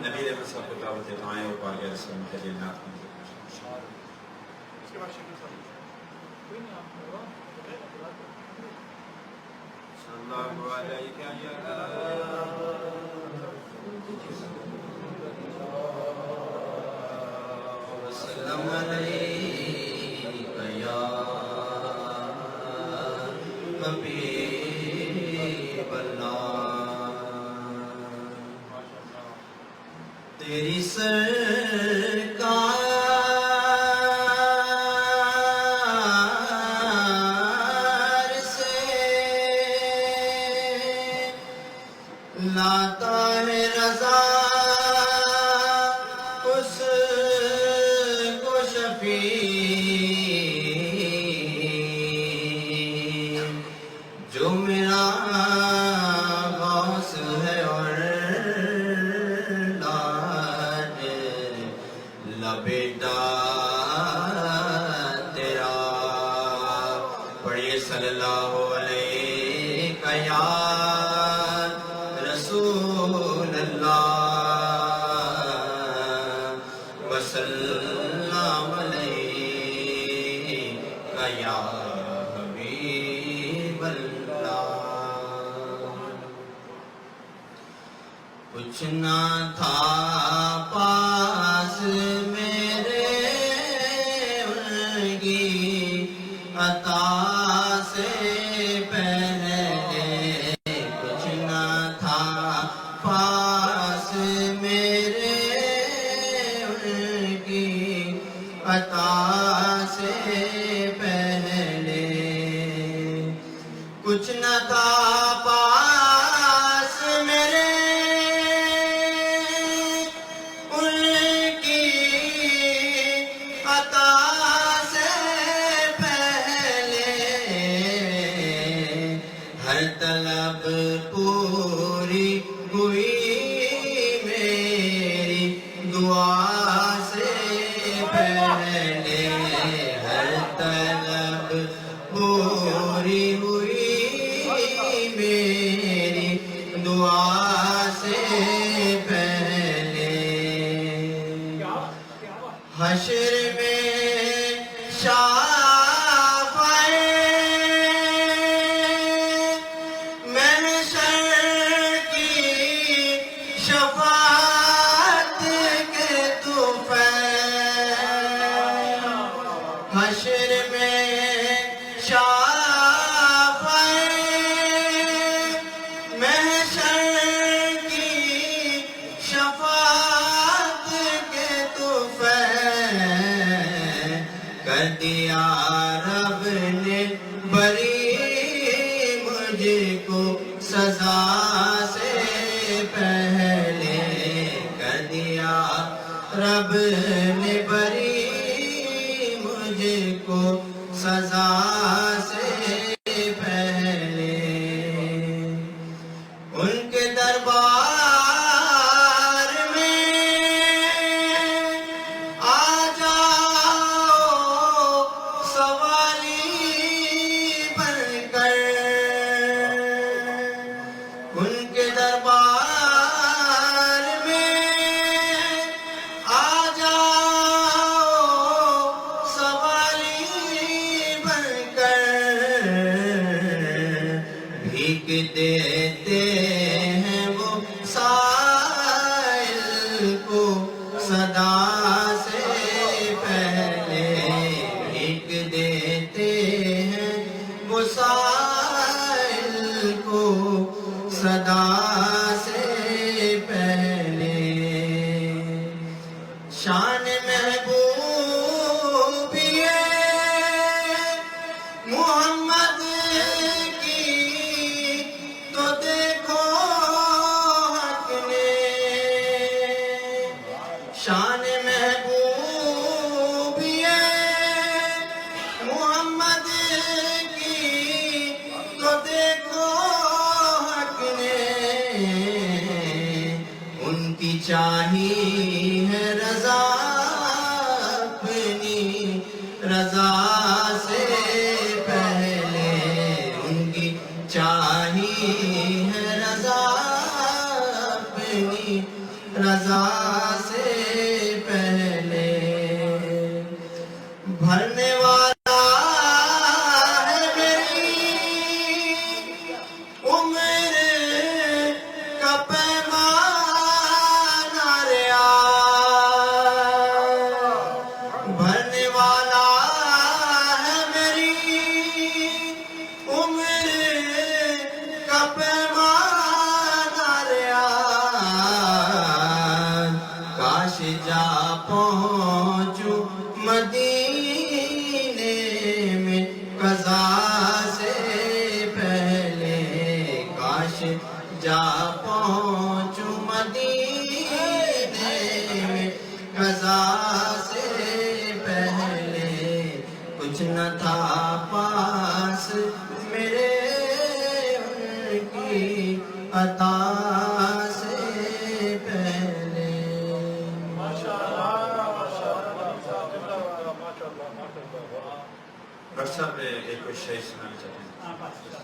نبی علیہ السلام کو دعوت دعائیں اور بارگاہ رسول کے لیے نعت میں صلی اللہ علیہ وسلم علیکہ یا حبیب اللہ، تیری سرکار سے لاتا ہے رضا اس کو شفیع جو میرا غوث ہے اور بیٹا تیرا، پڑھیے صلی اللہ علیہ یا رسول اللہ وسلم علیہ یا حبیب اللہ۔ کچھ نہ تھا پاس میرے ان کی عطا سے پہلے، کچھ نہ تھا پاس میرے ان کی عطا سے پہلے، کچھ نہ تھا پاس میرے طلب پوری ہوئی میری دعا سے پہلے، ہر طلب پوری ہوئی میری دعا سے پہلے، حشر میں حشر میں شافعِ محشر کی شفاعت کے طفیل کر دیا رب نے بری مجھ کو سزا سے پہلے، کر دیا رب نے بری کو سزا سے پہلے، ان کے دربار میں آ جاؤ سوالی بن کر، ان کے دربار میں آ جاؤ دیتے ہیں وہ سائل کو صدا سے پہلے، بھیک دیتے ہیں وہ سائل کو صدا سے پہلے، شان محبوبیے محمد شان محبوبیے محمد کی تو دیکھو حق نے، ان کی چاہی ہے رضا اپنی رضا سے پہلے، ان کی چاہی ہے رضا اپنی رضا سے پہلے بھرنے والا ہے میری عمر کا پیمانہ ریا بھرنے والا ہے میری عمر کا پیمانہ ریا کاش جا پہنچوں مدینے میں قضا سے پہلے کاش جا پہنچوں مدینے میں قضا سے پہلے کچھ نہ تھا پاس میرے ان کی عطا سے پہلے ڈاکٹر صاحب ایک کوئی شعر سنانا چاہتے ہیں